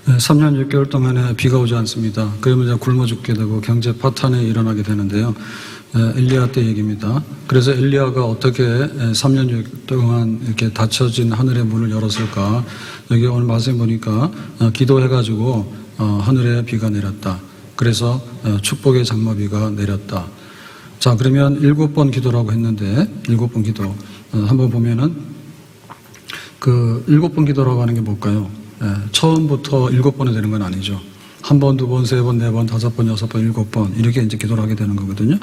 3년 6개월 동안에 비가 오지 않습니다. 그러면 이제 굶어 죽게 되고 경제 파탄이 일어나게 되는데요. 엘리야 때 얘기입니다. 그래서 엘리야가 어떻게 3년 6개월 동안 이렇게 닫혀진 하늘의 문을 열었을까? 여기 오늘 말씀 보니까 기도해가지고 하늘에 비가 내렸다. 그래서 축복의 장마비가 내렸다. 자, 그러면 7번 기도라고 했는데 7번 기도 한번 보면은 그 7번 기도라고 하는 게 뭘까요? 처음부터 7번이 되는 건 아니죠. 1번, 2번, 3번, 4번, 5번, 6번, 7번 이렇게 이제 기도를 하게 되는 거거든요.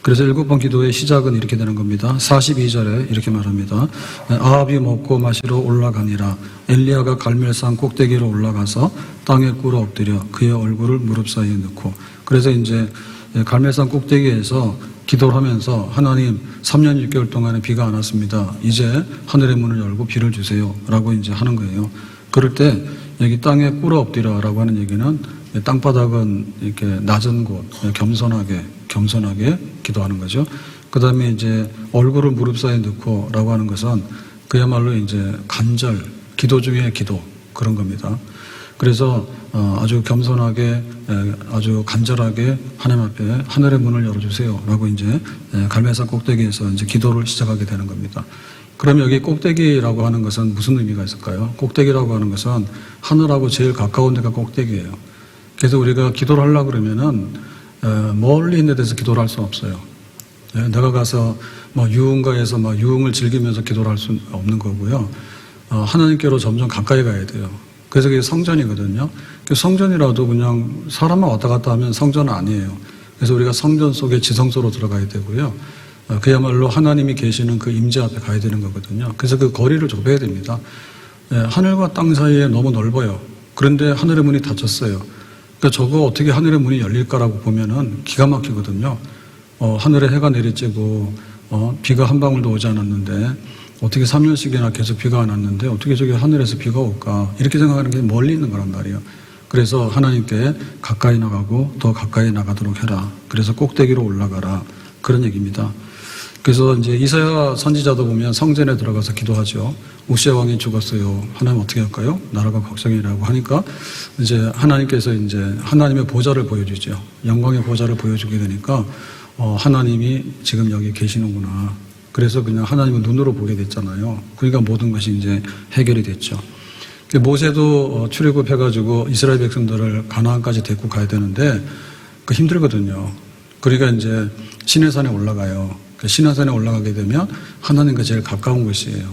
그래서 7번 기도의 시작은 이렇게 되는 겁니다. 42절에 이렇게 말합니다. 아합이 먹고 마시러 올라가니라. 엘리야가 갈멜산 꼭대기로 올라가서 땅에 꿇어 엎드려 그의 얼굴을 무릎 사이에 넣고. 그래서 이제 갈멜산 꼭대기에서 기도를 하면서 하나님 3년 6개월 동안에 비가 안 왔습니다. 이제 하늘의 문을 열고 비를 주세요. 라고 이제 하는 거예요. 그럴 때 여기 땅에 꿇어 엎드려 라고 하는 얘기는 땅바닥은 이렇게 낮은 곳, 겸손하게 기도하는 거죠. 그 다음에 이제 얼굴을 무릎 사이에 넣고 라고 하는 것은 그야말로 이제 간절, 기도 중에 기도, 그런 겁니다. 그래서 아주 겸손하게, 아주 간절하게 하나님 앞에 하늘의 문을 열어주세요. 라고 이제 갈멜산 꼭대기에서 이제 기도를 시작하게 되는 겁니다. 그럼 여기 꼭대기라고 하는 것은 무슨 의미가 있을까요? 꼭대기라고 하는 것은 하늘하고 제일 가까운 데가 꼭대기예요. 그래서 우리가 기도를 하려고 그러면은 멀리 있는 데서 기도를 할 수는 없어요. 내가 가서 유흥가에서 유흥을 즐기면서 기도를 할 수는 없는 거고요. 하나님께로 점점 가까이 가야 돼요. 그래서 그게 성전이거든요. 성전이라도 그냥 사람만 왔다 갔다 하면 성전은 아니에요. 그래서 우리가 성전 속에 지성소로 들어가야 되고요. 그야말로 하나님이 계시는 그 임재 앞에 가야 되는 거거든요. 그래서 그 거리를 좁혀야 됩니다. 하늘과 땅 사이에 너무 넓어요. 그런데 하늘의 문이 닫혔어요. 그러니까 저거 어떻게 하늘의 문이 열릴까라고 보면은 기가 막히거든요. 하늘에 해가 내리쬐고 비가 한 방울도 오지 않았는데 어떻게 3년씩이나 계속 비가 안 왔는데 어떻게 저기 하늘에서 비가 올까? 이렇게 생각하는 게 멀리 있는 거란 말이에요. 그래서 하나님께 가까이 나가고 더 가까이 나가도록 해라. 그래서 꼭대기로 올라가라. 그런 얘기입니다. 그래서 이제 이사야 선지자도 보면 성전에 들어가서 기도하죠. 우시아 왕이 죽었어요. 하나님 어떻게 할까요? 나라가 걱정이라고 하니까 이제 하나님께서 이제 하나님의 보좌를 보여주죠. 영광의 보좌를 보여주게 되니까 하나님이 지금 여기 계시는구나. 그래서 그냥 하나님을 눈으로 보게 됐잖아요. 그러니까 모든 것이 이제 해결이 됐죠. 모세도 출애굽해가지고 이스라엘 백성들을 가나안까지 데리고 가야 되는데 그 힘들거든요. 그러니까 이제 시내산에 올라가요. 시내산에 올라가게 되면 하나님과 제일 가까운 곳이에요.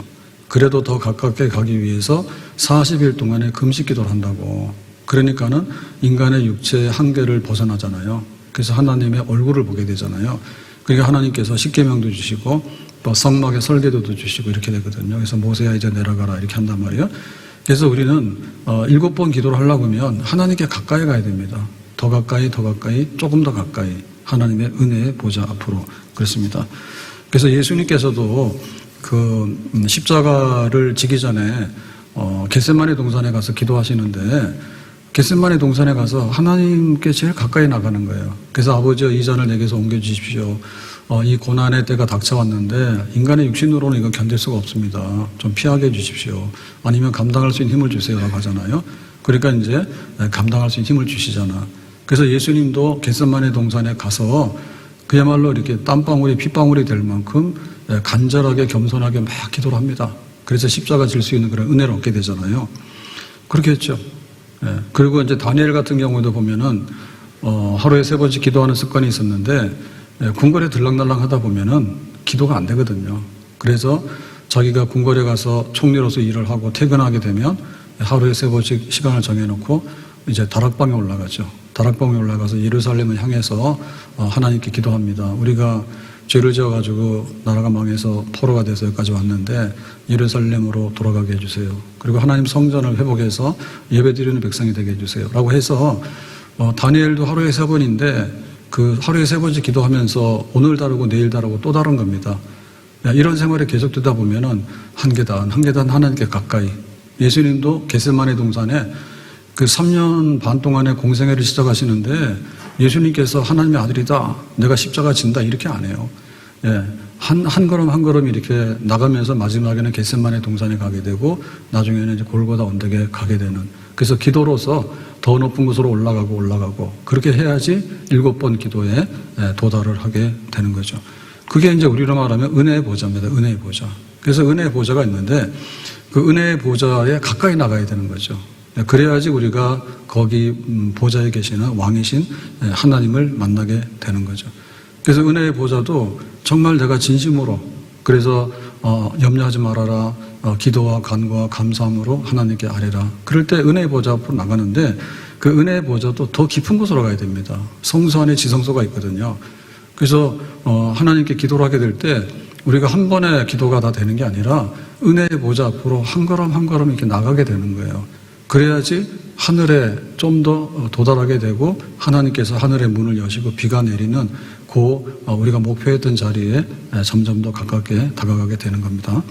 그래도 더 가깝게 가기 위해서 40일 동안에 금식 기도를 한다고. 그러니까는 인간의 육체의 한계를 벗어나잖아요. 그래서 하나님의 얼굴을 보게 되잖아요. 그러니까 하나님께서 십계명도 주시고 또 성막의 설계도도 주시고 이렇게 되거든요. 그래서 모세야 이제 내려가라 이렇게 한단 말이에요. 그래서 우리는 7번 기도를 하려고 하면 하나님께 가까이 가야 됩니다. 더 가까이, 조금 더 가까이. 하나님의 은혜의 보좌 앞으로. 그렇습니다. 그래서 예수님께서도 그 십자가를 지기 전에 겟세마네 동산에 가서 기도하시는데 겟세마네 동산에 가서 하나님께 제일 가까이 나가는 거예요. 그래서 아버지여 이 잔을 내게서 옮겨주십시오. 이 고난의 때가 닥쳐왔는데 인간의 육신으로는 이거 견딜 수가 없습니다. 좀 피하게 해주십시오. 아니면 감당할 수 있는 힘을 주세요 라고 하잖아요. 그러니까 이제 감당할 수 있는 힘을 주시잖아. 그래서 예수님도 겟세마네 동산에 가서 그야말로 이렇게 땀방울이 핏방울이 될 만큼 간절하게 겸손하게 막 기도를 합니다. 그래서 십자가 질 수 있는 그런 은혜를 얻게 되잖아요. 그렇게 했죠. 그리고 이제 다니엘 같은 경우도 보면은 하루에 3번씩 기도하는 습관이 있었는데 궁궐에 들락날락 하다 보면은 기도가 안 되거든요. 그래서 자기가 궁궐에 가서 총리로서 일을 하고 퇴근하게 되면 하루에 3번씩 시간을 정해놓고 이제 다락방에 올라가죠. 다락방에 올라가서 예루살렘을 향해서 하나님께 기도합니다. 우리가 죄를 지어가지고 나라가 망해서 포로가 돼서 여기까지 왔는데 예루살렘으로 돌아가게 해주세요. 그리고 하나님 성전을 회복해서 예배드리는 백성이 되게 해주세요. 라고 해서 다니엘도 하루에 3번인데 그 하루에 3번씩 기도하면서 오늘 다르고 내일 다르고 또 다른 겁니다. 이런 생활이 계속되다 보면은 한 계단 하나님께 가까이. 예수님도 겟세마네 동산에 그 3년 반 동안의 공생애를 시작하시는데 예수님께서 하나님의 아들이다, 내가 십자가 진다 이렇게 안 해요. 한 걸음 한 걸음 이렇게 나가면서 마지막에는 겟세마네 동산에 가게 되고 나중에는 이제 골고다 언덕에 가게 되는, 그래서 기도로서 더 높은 곳으로 올라가고 그렇게 해야지 7번 기도에 도달을 하게 되는 거죠. 그게 이제 우리로 말하면 은혜의 보좌입니다. 은혜의 보좌. 그래서 은혜의 보좌가 있는데 그 은혜의 보좌에 가까이 나가야 되는 거죠. 그래야지 우리가 거기 보좌에 계시는 왕이신 하나님을 만나게 되는 거죠. 그래서 은혜의 보좌도 정말 내가 진심으로, 그래서 염려하지 말아라, 기도와 간구와 감사함으로 하나님께 아뢰라. 그럴 때 은혜의 보좌 앞으로 나가는데 그 은혜의 보좌도 더 깊은 곳으로 가야 됩니다. 성소 안에 지성소가 있거든요. 그래서 하나님께 기도를 하게 될 때 우리가 한 번에 기도가 다 되는 게 아니라 은혜의 보좌 앞으로 한 걸음 한 걸음 이렇게 나가게 되는 거예요. 그래야지 하늘에 좀 더 도달하게 되고 하나님께서 하늘의 문을 여시고 비가 내리는 우리가 목표했던 자리에 점점 더 가깝게 다가가게 되는 겁니다.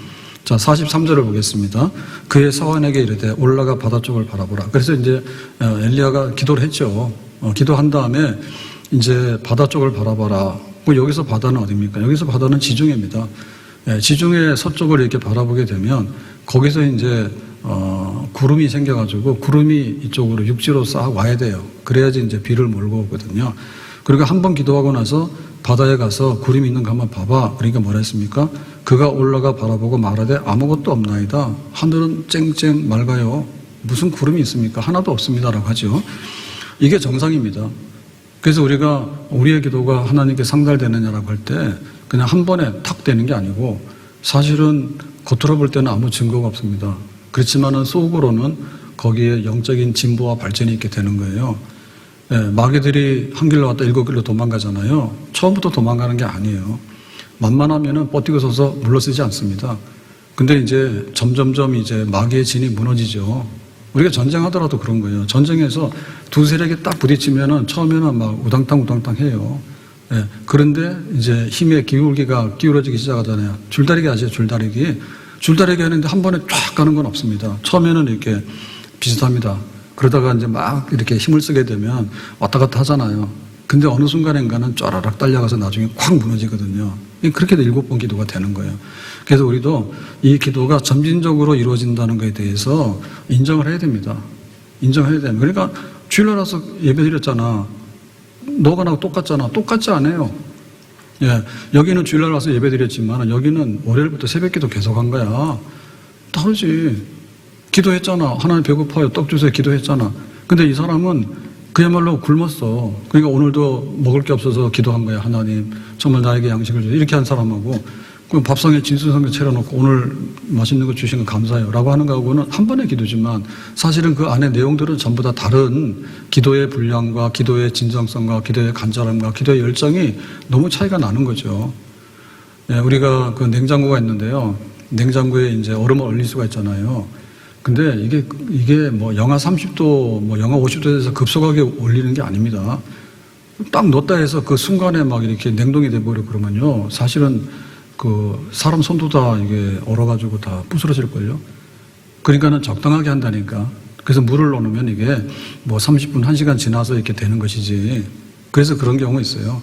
자, 43절을 보겠습니다. 그의 사환에게 이르되 올라가 바다 쪽을 바라보라. 그래서 이제 엘리야가 기도를 했죠. 기도한 다음에 이제 바다 쪽을 바라봐라. 여기서 바다는 어디입니까? 여기서 바다는 지중해입니다. 지중해 서쪽을 이렇게 바라보게 되면 거기서 이제 구름이 생겨가지고 구름이 이쪽으로 육지로 싹 와야 돼요. 그래야지 이제 비를 몰고 오거든요. 그리고 한 번 기도하고 나서 바다에 가서 구름이 있는 거 한번 봐봐. 그러니까 뭐라 했습니까? 그가 올라가 바라보고 말하되 아무것도 없나이다. 하늘은 쨍쨍 맑아요. 무슨 구름이 있습니까? 하나도 없습니다라고 하죠. 이게 정상입니다. 그래서 우리가 우리의 기도가 하나님께 상달되느냐라고 할 때 그냥 한 번에 탁 되는 게 아니고 사실은 겉으로 볼 때는 아무 증거가 없습니다. 그렇지만은 속으로는 거기에 영적인 진보와 발전이 있게 되는 거예요. 마귀들이 한 길로 왔다 7길로 도망가잖아요. 처음부터 도망가는 게 아니에요. 만만하면은 버티고 서서 물러서지 않습니다. 근데 이제 점점점 이제 마귀의 진이 무너지죠. 우리가 전쟁하더라도 그런 거예요. 전쟁에서 두 세력이 딱 부딪히면은 처음에는 막 우당탕 해요. 그런데 이제 힘의 기울어지기 시작하잖아요. 줄다리기 아시죠? 줄다리기 하는데 한 번에 쫙 가는 건 없습니다. 처음에는 이렇게 비슷합니다. 그러다가 이제 막 이렇게 힘을 쓰게 되면 왔다 갔다 하잖아요. 근데 어느 순간인가는 쫘라락 딸려가서 나중에 콱 무너지거든요. 그렇게 7번 기도가 되는 거예요. 그래서 우리도 이 기도가 점진적으로 이루어진다는 것에 대해서 인정을 해야 됩니다. 인정해야 됩니다. 그러니까 주일날 와서 예배 드렸잖아. 너가 나하고 똑같잖아. 똑같지 않아요. 여기는 주일날 와서 예배 드렸지만 여기는 월요일부터 새벽기도 계속한 거야. 다르지. 기도했잖아. 하나님 배고파요. 떡 주세요. 기도했잖아. 근데 이 사람은 그야말로 굶었어. 그러니까 오늘도 먹을 게 없어서 기도한 거야. 하나님 정말 나에게 양식을 주세요. 이렇게 한 사람하고 그럼 밥상에 진수성게 차려놓고 오늘 맛있는 거 주신 거 감사해요 라고 하는 거하고는 한 번의 기도지만 사실은 그 안에 내용들은 전부 다 다른 기도의 분량과 기도의 진정성과 기도의 간절함과 기도의 열정이 너무 차이가 나는 거죠. 우리가 그 냉장고가 있는데요. 냉장고에 이제 얼음을 얼릴 수가 있잖아요. 근데 이게 뭐 영하 30도, 뭐 영하 50도에서 급속하게 올리는 게 아닙니다. 딱 넣었다 해서 그 순간에 막 이렇게 냉동이 돼버려 그러면요. 사실은 그 사람 손도 다 이게 얼어가지고 다 부스러질걸요. 그러니까는 적당하게 한다니까. 그래서 물을 넣으면 이게 뭐 30분, 1시간 지나서 이렇게 되는 것이지. 그래서 그런 경우 있어요.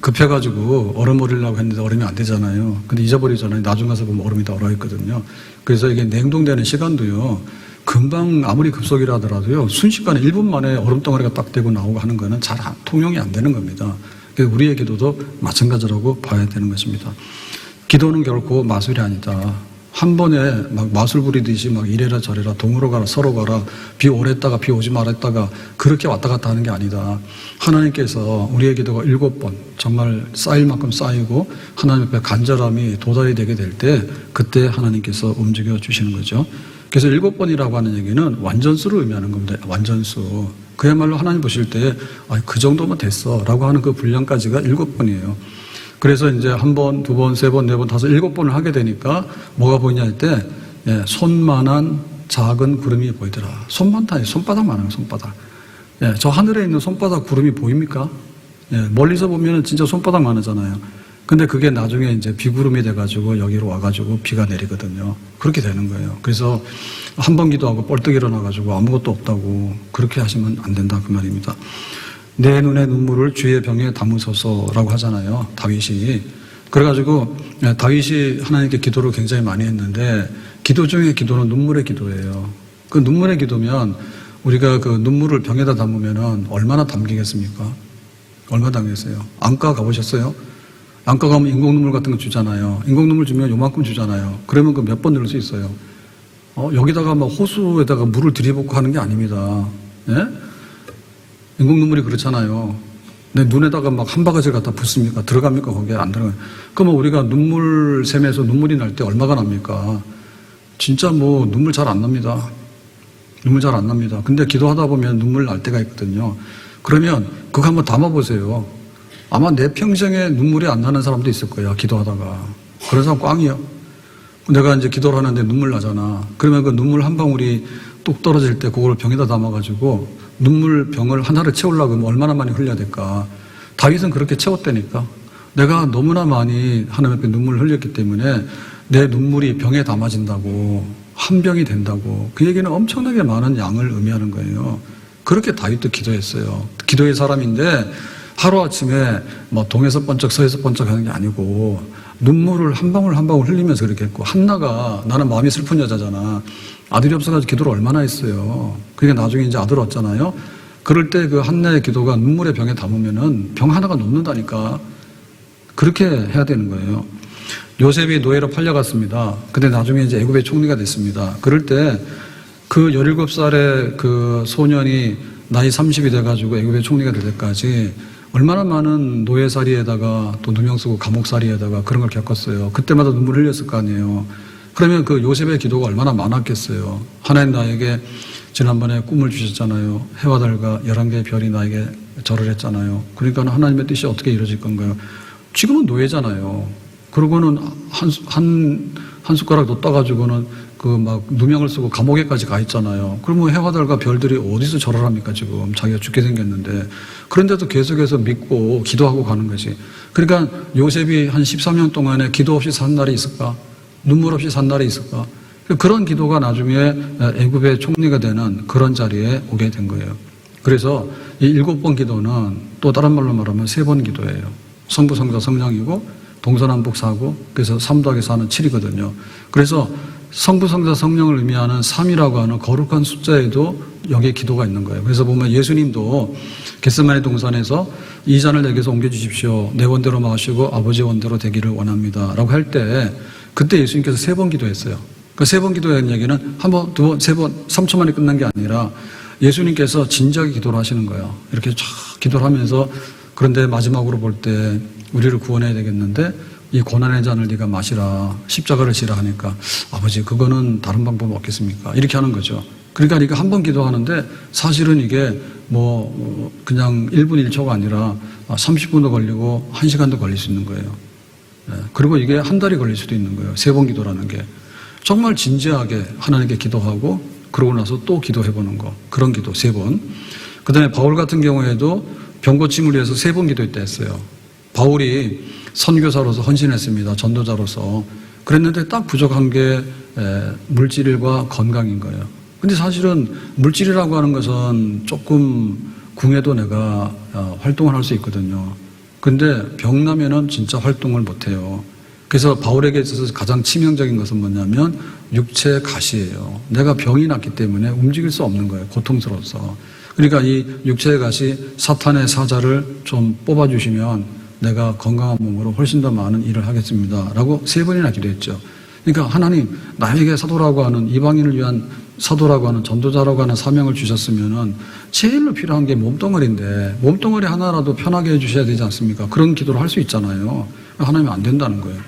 급해가지고 얼음 얼리려고 했는데 얼음이 안 되잖아요. 근데 잊어버리잖아요. 나중 가서 보면 얼음이 다 얼어있거든요. 그래서 이게 냉동되는 시간도요. 금방 아무리 급속이라 하더라도요. 순식간에 1분 만에 얼음덩어리가 딱 되고 나오고 하는 거는 잘 통용이 안 되는 겁니다. 그래서 우리의 기도도 마찬가지라고 봐야 되는 것입니다. 기도는 결코 마술이 아니다. 한 번에 막 마술 부리듯이 막 이래라 저래라 동으로 가라 서로 가라 비 오랬다가 비 오지 말았다가 그렇게 왔다 갔다 하는 게 아니다. 하나님께서 우리의 기도가 7번 정말 쌓일 만큼 쌓이고 하나님 앞에 간절함이 도달이 되게 될 때 그때 하나님께서 움직여 주시는 거죠. 그래서 7번이라고 하는 얘기는 완전수를 의미하는 겁니다. 완전수. 그야말로 하나님 보실 때 그 정도면 됐어 라고 하는 그 분량까지가 7번이에요. 그래서 이제 한 번, 두 번, 세 번, 네 번, 5, 7번을 하게 되니까 뭐가 보이냐 할 때 손만한 작은 구름이 보이더라. 손만한 손바닥만한 손바닥. 저 하늘에 있는 손바닥 구름이 보입니까? 멀리서 보면 진짜 손바닥만 하잖아요. 근데 그게 나중에 이제 비구름이 돼가지고 여기로 와가지고 비가 내리거든요. 그렇게 되는 거예요. 그래서 한 번 기도하고 뻘떡 일어나가지고 아무것도 없다고 그렇게 하시면 안 된다 그 말입니다. 내 눈의 눈물을 주의 병에 담으소서라고 하잖아요. 다윗이. 그래가지고 다윗이 하나님께 기도를 굉장히 많이 했는데 기도 중에 기도는 눈물의 기도예요. 그 눈물의 기도면 우리가 그 눈물을 병에다 담으면 얼마나 담기겠습니까? 얼마나 담기겠어요? 안과 가보셨어요? 안과 가면 인공눈물 같은 거 주잖아요. 인공눈물 주면 요만큼 주잖아요. 그러면 그 몇 번 넣을 수 있어요? 여기다가 막 호수에다가 물을 들이붓고 하는 게 아닙니다. 예? 인공눈물이 그렇잖아요. 내 눈에다가 막 한 바가지 갖다 붓습니까? 들어갑니까? 거기에 안 들어가요. 그러면 우리가 눈물샘에서 눈물이 날 때 얼마가 납니까? 진짜 뭐 눈물 잘 안 납니다. 눈물 잘 안 납니다. 근데 기도하다 보면 눈물 날 때가 있거든요. 그러면 그거 한번 담아보세요. 아마 내 평생에 눈물이 안 나는 사람도 있을 거야, 기도하다가. 그런 사람 꽝이요. 내가 이제 기도를 하는데 눈물 나잖아. 그러면 그 눈물 한 방울이 뚝 떨어질 때 그걸 병에다 담아가지고 눈물 병을 하나를 채우려고 하면 얼마나 많이 흘려야 될까. 다윗은 그렇게 채웠다니까. 내가 너무나 많이 하나님 앞에 눈물을 흘렸기 때문에 내 눈물이 병에 담아진다고, 한 병이 된다고. 그 얘기는 엄청나게 많은 양을 의미하는 거예요. 그렇게 다윗도 기도했어요. 기도의 사람인데 하루아침에 뭐 동에서 번쩍 서에서 번쩍 하는 게 아니고 눈물을 한 방울 한 방울 흘리면서 그렇게 했고, 한나가, 나는 마음이 슬픈 여자잖아. 아들이 없어가지고 기도를 얼마나 했어요. 그게 나중에 이제 아들 왔잖아요. 그럴 때 그 한나의 기도가 눈물의 병에 담으면은 병 하나가 녹는다니까. 그렇게 해야 되는 거예요. 요셉이 노예로 팔려갔습니다. 근데 나중에 이제 애굽의 총리가 됐습니다. 그럴 때 그 17살의 그 소년이 나이 30이 돼가지고 애굽의 총리가 될 때까지 얼마나 많은 노예살이에다가 또 누명 쓰고 감옥살이에다가 그런 걸 겪었어요. 그때마다 눈물 흘렸을 거 아니에요. 그러면 그 요셉의 기도가 얼마나 많았겠어요. 하나님 나에게 지난번에 꿈을 주셨잖아요. 해와 달과 11개의 별이 나에게 절을 했잖아요. 그러니까 하나님의 뜻이 어떻게 이루어질 건가요? 지금은 노예잖아요. 그러고는 한 숟가락 더 떠가지고는 그 막 누명을 쓰고 감옥에까지 가 있잖아요. 그러면 해와 달과 별들이 어디서 절을 합니까 지금? 자기가 죽게 생겼는데. 그런데도 계속해서 믿고 기도하고 가는 거지. 그러니까 요셉이 한 13년 동안에 기도 없이 산 날이 있을까? 눈물 없이 산 날이 있을까? 그런 기도가 나중에 애굽의 총리가 되는 그런 자리에 오게 된 거예요. 그래서 이 7번 기도는 또 다른 말로 말하면 3번 기도예요. 성부, 성자, 성령이고 동서남북 4고 그래서 3 더하기 4는 7이거든요. 그래서 성부, 성자, 성령을 의미하는 3이라고 하는 거룩한 숫자에도 여기에 기도가 있는 거예요. 그래서 보면 예수님도 겟세마네 동산에서 이 잔을 내게서 옮겨주십시오. 내 원대로 마시고 아버지의 원대로 되기를 원합니다. 라고 할 때 그때 예수님께서 3번 기도했어요. 그 3번 기도한 얘기는 한 번, 두 번, 3번, 3초 만에 끝난 게 아니라 예수님께서 진지하게 기도를 하시는 거예요. 이렇게 쫙 기도를 하면서 그런데 마지막으로 볼 때 우리를 구원해야 되겠는데 이 고난의 잔을 네가 마시라, 십자가를 지라 하니까 아버지 그거는 다른 방법 없겠습니까? 이렇게 하는 거죠. 그러니까 네가 한 번 기도하는데 사실은 이게 뭐 그냥 1분 1초가 아니라 30분도 걸리고 1시간도 걸릴 수 있는 거예요. 그리고 이게 한 달이 걸릴 수도 있는 거예요. 3번 기도라는 게. 정말 진지하게 하나님께 기도하고 그러고 나서 또 기도해보는 거. 그런 기도 3번. 그 다음에 바울 같은 경우에도 병 고침을 위해서 3번 기도했다 했어요. 바울이 선교사로서 헌신했습니다. 전도자로서. 그랬는데 딱 부족한 게 물질과 건강인 거예요. 근데 사실은 물질이라고 하는 것은 조금 궁해도 내가 활동을 할 수 있거든요. 근데 병 나면은 진짜 활동을 못 해요. 그래서 바울에게 있어서 가장 치명적인 것은 뭐냐면 육체의 가시예요. 내가 병이 났기 때문에 움직일 수 없는 거예요. 고통스러워서. 그러니까 이 육체의 가시, 사탄의 사자를 좀 뽑아주시면 내가 건강한 몸으로 훨씬 더 많은 일을 하겠습니다. 라고 3번이나 기도했죠. 그러니까 하나님, 나에게 사도라고 하는, 이방인을 위한 사도라고 하는, 전도자라고 하는 사명을 주셨으면은 제일로 필요한 게 몸뚱어리인데 몸뚱어리 하나라도 편하게 해주셔야 되지 않습니까? 그런 기도를 할 수 있잖아요. 하나님은 안 된다는 거예요.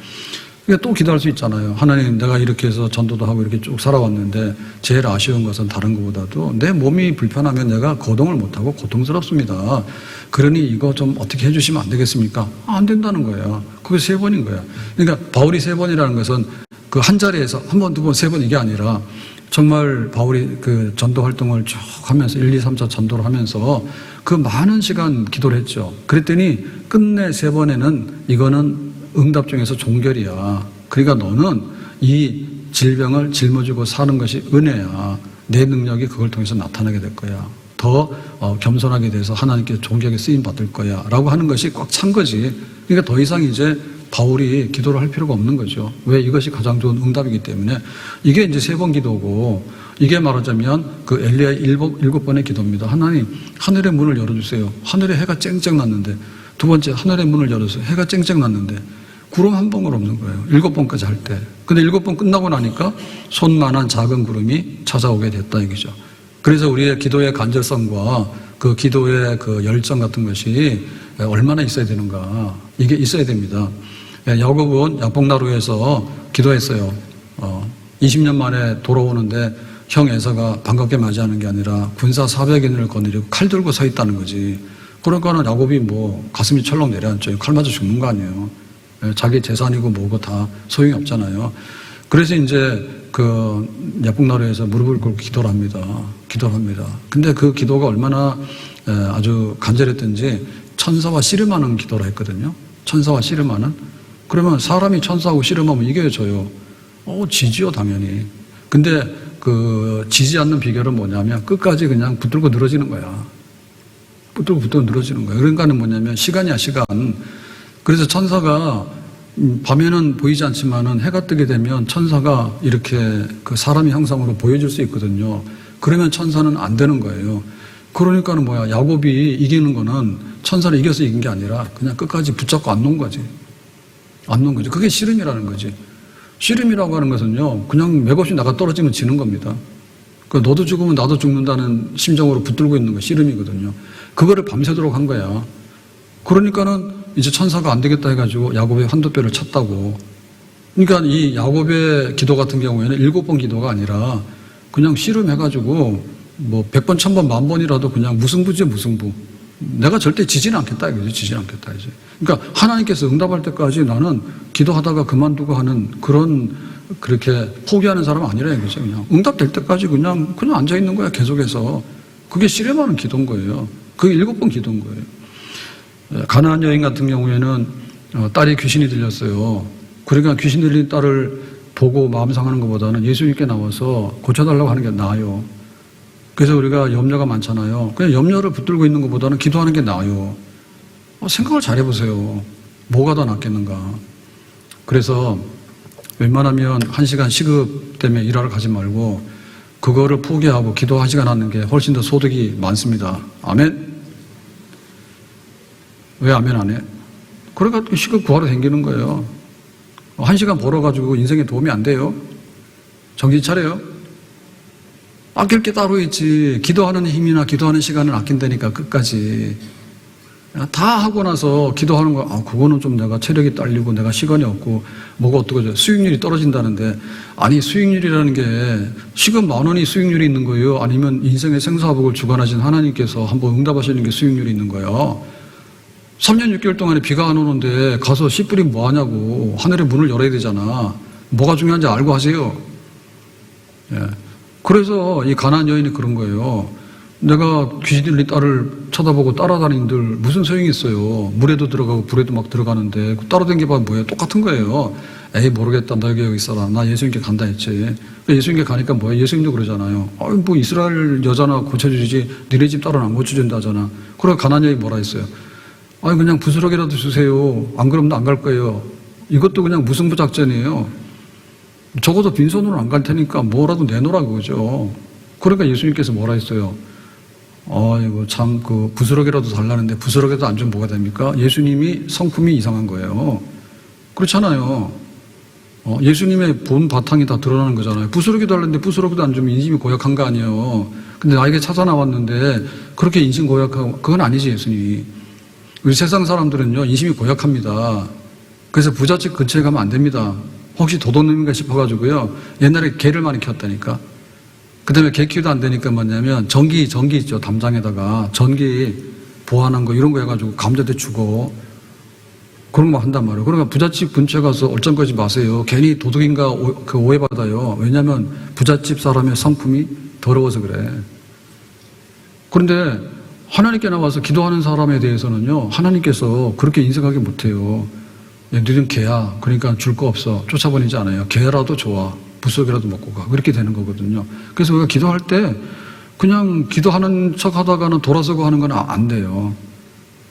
그러니까 또 기도할 수 있잖아요. 하나님, 내가 이렇게 해서 전도도 하고 이렇게 쭉 살아왔는데 제일 아쉬운 것은 다른 것보다도 내 몸이 불편하면 내가 거동을 못하고 고통스럽습니다. 그러니 이거 좀 어떻게 해주시면 안 되겠습니까? 안 된다는 거예요. 그게 3번인 거예요. 그러니까 바울이 3번이라는 것은 그 한 자리에서 한 번, 두 번, 3번 이게 아니라 정말 바울이 그 전도 활동을 쭉 하면서 1, 2, 3, 4 전도를 하면서 그 많은 시간 기도를 했죠. 그랬더니 끝내 3번에는 이거는 응답 중에서 종결이야. 그러니까 너는 이 질병을 짊어지고 사는 것이 은혜야. 내 능력이 그걸 통해서 나타나게 될 거야. 더 겸손하게 돼서 하나님께 존경에 쓰임 받을 거야. 라고 하는 것이 꽉 찬 거지. 그러니까 더 이상 이제 바울이 기도를 할 필요가 없는 거죠. 왜? 이것이 가장 좋은 응답이기 때문에. 이게 이제 3번 기도고, 이게 말하자면 그 엘리야의 7번의 기도입니다. 하나님, 하늘의 문을 열어주세요. 하늘에 해가 쨍쨍 났는데. 두 번째, 하늘의 문을 열어서 해가 쨍쨍 났는데 구름 한 방울 없는 거예요. 7번까지 할 때. 근데 7번 끝나고 나니까 손만한 작은 구름이 찾아오게 됐다 이거죠. 그래서 우리의 기도의 간절성과 그 기도의 그 열정 같은 것이 얼마나 있어야 되는가. 이게 있어야 됩니다. 야곱은 야복나루에서 기도했어요. 20년 만에 돌아오는데 형 에서가 반갑게 맞이하는 게 아니라 군사 400인을 거느리고 칼 들고 서 있다는 거지. 그러니까는 야곱이 뭐 가슴이 철렁 내려앉죠. 칼 맞아 죽는 거 아니에요. 자기 재산이고 뭐고 다 소용이 없잖아요. 그래서 이제 그 야복나루에서 무릎을 꿇고 기도를 합니다. 근데 그 기도가 얼마나 아주 간절했던지 천사와 씨름하는 기도를 했거든요. 천사와 씨름하는. 그러면 사람이 천사하고 씨름하면 이겨져요. 지지요, 당연히. 근데 그 지지 않는 비결은 뭐냐면 끝까지 그냥 붙들고 늘어지는 거야. 붙들고 늘어지는 거야. 그러니까는 뭐냐면 시간이야, 시간. 그래서 천사가 밤에는 보이지 않지만은 해가 뜨게 되면 천사가 이렇게 그 사람의 형상으로 보여줄 수 있거든요. 그러면 천사는 안 되는 거예요. 그러니까는 뭐야, 야곱이 이기는 거는 천사를 이겨서 이긴 게 아니라 그냥 끝까지 붙잡고 안 놓은 거지. 안 놓은 거지. 그게 씨름이라는 거지. 씨름이라고 하는 것은요, 그냥 맥없이 나가 떨어지면 지는 겁니다. 그러니까 너도 죽으면 나도 죽는다는 심정으로 붙들고 있는 거 씨름이거든요. 그거를 밤새도록 한 거야. 그러니까는 이제 천사가 안 되겠다 해가지고 야곱의 한두 뼈를 쳤다고. 그러니까 이 야곱의 기도 같은 경우에는 7번 기도가 아니라 그냥 씨름해가지고 뭐 100번, 1000번, 10,000번이라도 그냥 무승부지, 무승부. 내가 절대 지지는 않겠다 이거지. 지지는 않겠다 이제. 그러니까 하나님께서 응답할 때까지 나는 기도하다가 그만두고 하는 그렇게 포기하는 사람은 아니라 이거죠. 그냥 응답될 때까지 그냥 앉아 있는 거야, 계속해서. 그게 씨름하는 기도인 거예요. 그게 7번 기도인 거예요. 가나안 여인 같은 경우에는 딸이 귀신이 들렸어요. 그러니까 귀신 들린 딸을 보고 마음 상하는 것보다는 예수님께 나와서 고쳐달라고 하는 게 나아요. 그래서 우리가 염려가 많잖아요. 그냥 염려를 붙들고 있는 것보다는 기도하는 게 나아요. 생각을 잘 해보세요. 뭐가 더 낫겠는가. 그래서 웬만하면 1시간 시급 때문에 일하러 가지 말고 그거를 포기하고 기도하지가 않는 게 훨씬 더 소득이 많습니다. 아멘? 왜 아멘 안 해? 그러니까 시급 구하러 다니는 거예요. 1시간 벌어가지고 인생에 도움이 안 돼요. 정신 차려요. 아낄 게 따로 있지. 기도하는 힘이나 기도하는 시간을 아낀다니까 끝까지. 다 하고 나서 기도하는 거, 그거는 좀 내가 체력이 딸리고 내가 시간이 없고 뭐가 어떡하죠. 수익률이 떨어진다는데, 아니 수익률이라는 게 시급 10,000원이 수익률이 있는 거예요? 아니면 인생의 생사복을 주관하신 하나님께서 한번 응답하시는 게 수익률이 있는 거예요? 3년 6개월 동안에 비가 안 오는데 가서 씨 뿌리면 뭐 하냐고. 하늘의 문을 열어야 되잖아. 뭐가 중요한지 알고 하세요. 예. 그래서 이 가나안 여인이 그런 거예요. 내가 귀신 들린 딸을 쳐다보고 따라다니는들 무슨 소용이 있어요. 물에도 들어가고 불에도 막 들어가는데 따라다니기만 뭐예요. 똑같은 거예요. 에이 모르겠다. 너 여기 있어라. 나 예수님께 간다 했지. 예수님께 가니까 뭐예요. 예수님도 그러잖아요. 뭐 이스라엘 여자나 고쳐주지 니네 집 딸은 안 고쳐준다잖아. 그러고 가나안 여인이 뭐라 했어요. 그냥 부스러기라도 주세요. 안 그러면 안 갈 거예요. 이것도 그냥 무승부 작전이에요. 적어도 빈손으로 안 갈 테니까 뭐라도 내놓으라 그거죠. 그러니까 예수님께서 뭐라 했어요. 이거 참 부스러기라도 달라는데 부스러기도 안 주면 뭐가 됩니까? 예수님이 성품이 이상한 거예요. 그렇잖아요. 예수님의 본 바탕이 다 드러나는 거잖아요. 부스러기 달라는데 부스러기도 안 주면 인심이 고약한 거 아니에요. 근데 나에게 찾아 나왔는데 그렇게 인심 고약하고 그건 아니지 예수님이. 우리 세상 사람들은요 인심이 고약합니다. 그래서 부잣집 근처에 가면 안 됩니다. 혹시 도둑놈인가 싶어가지고요 옛날에 개를 많이 키웠다니까. 그 다음에 개 키우도 안 되니까 뭐냐면 전기 있죠. 담장에다가 전기 보완한 거 이런 거 해가지고 감자도 주고 그런 거 한단 말이에요. 그러니까 부잣집 근처에 가서 얼쩡거리지 마세요. 괜히 도둑인가 오해받아요. 왜냐하면 부잣집 사람의 성품이 더러워서 그래. 그런데 하나님께 나와서 기도하는 사람에 대해서는요 하나님께서 그렇게 인색하게 못해요. 너희는 개야. 그러니까 줄 거 없어. 쫓아보내지 않아요. 개라도 좋아. 부스러기라도 먹고 가. 그렇게 되는 거거든요. 그래서 우리가 기도할 때 그냥 기도하는 척 하다가는 돌아서고 하는 건 안 돼요.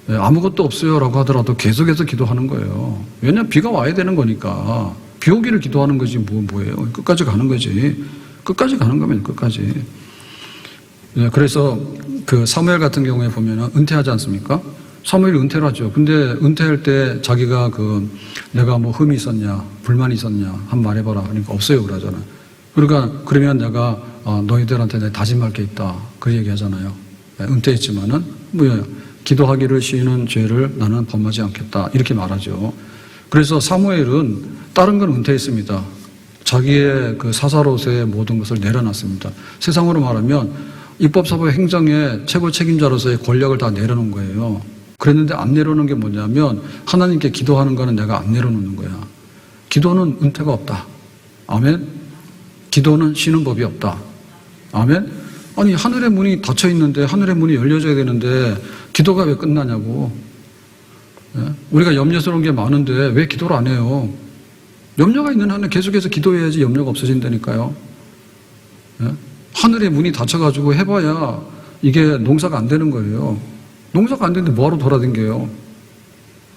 아무것도 없어요라고 하더라도 계속해서 기도하는 거예요. 왜냐하면 비가 와야 되는 거니까. 비 오기를 기도하는 거지 뭐예요. 끝까지 가는 거지. 끝까지 가는 거면 끝까지. 그래서 그 사무엘 같은 경우에 보면 은퇴하지 않습니까? 사무엘이 은퇴를 하죠. 근데 은퇴할 때 자기가 내가 뭐 흠이 있었냐, 불만이 있었냐, 한번 말해봐라. 그러니까 없어요. 그러잖아요. 그러면 내가 너희들한테 내가 다짐할 게 있다. 그 얘기 하잖아요. 은퇴했지만은 뭐예요? 기도하기를 쉬는 죄를 나는 범하지 않겠다. 이렇게 말하죠. 그래서 사무엘은 다른 건 은퇴했습니다. 자기의 그 사사로서의 모든 것을 내려놨습니다. 세상으로 말하면 입법사법 행정의 최고 책임자로서의 권력을 다 내려놓은 거예요. 그랬는데 안 내려놓는 게 뭐냐면 하나님께 기도하는 거는 내가 안 내려놓는 거야. 기도는 은퇴가 없다. 아멘. 기도는 쉬는 법이 없다. 아멘. 아니 하늘의 문이 닫혀 있는데 하늘의 문이 열려져야 되는데 기도가 왜 끝나냐고. 우리가 염려스러운 게 많은데 왜 기도를 안 해요? 염려가 있는 한은 계속해서 기도해야지 염려가 없어진다니까요. 하늘의 문이 닫혀가지고 해봐야 이게 농사가 안 되는 거예요. 농사가 안 되는데 뭐하러 돌아다녀요?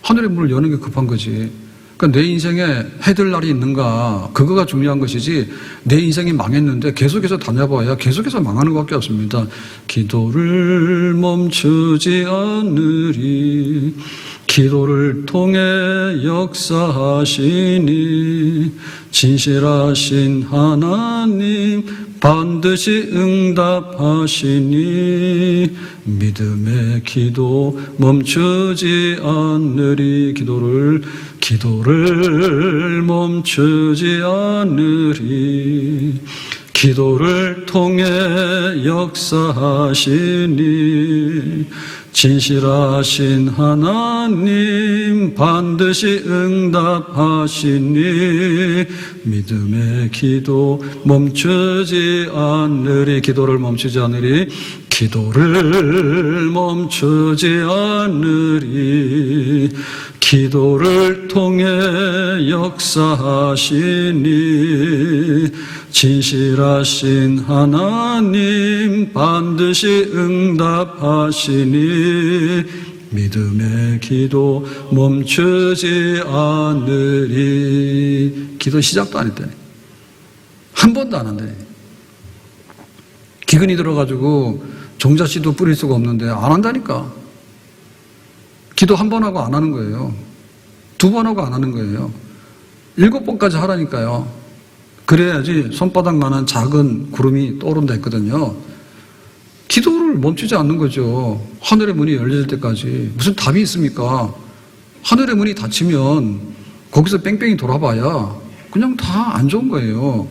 하늘의 문을 여는 게 급한 거지. 그러니까 내 인생에 해될 날이 있는가 그거가 중요한 것이지 내 인생이 망했는데 계속해서 다녀봐야 계속해서 망하는 것밖에 없습니다. 기도를 멈추지 않으리 기도를 통해 역사하시니 진실하신 하나님 반드시 응답하시니 믿음의 기도 멈추지 않으리 기도를 멈추지 않으리 기도를 통해 역사하시니 진실하신 하나님 반드시 응답하시니 믿음의 기도 멈추지 않으리 기도를 멈추지 않으리 기도를 멈추지 않으리 기도를 통해 역사하시니 진실하신 하나님 반드시 응답하시니 믿음의 기도 멈추지 않으리 기도 시작도 안 했다니 한 번도 안 한다니 기근이 들어가지고 종자씨도 뿌릴 수가 없는데 안 한다니까 기도 한 번 하고 안 하는 거예요. 2번 하고 안 하는 거예요. 7번까지 하라니까요. 그래야지 손바닥만한 작은 구름이 떠오른다 했거든요. 기도를 멈추지 않는 거죠. 하늘의 문이 열릴 때까지. 무슨 답이 있습니까? 하늘의 문이 닫히면 거기서 뺑뺑이 돌아봐야 그냥 다 안 좋은 거예요.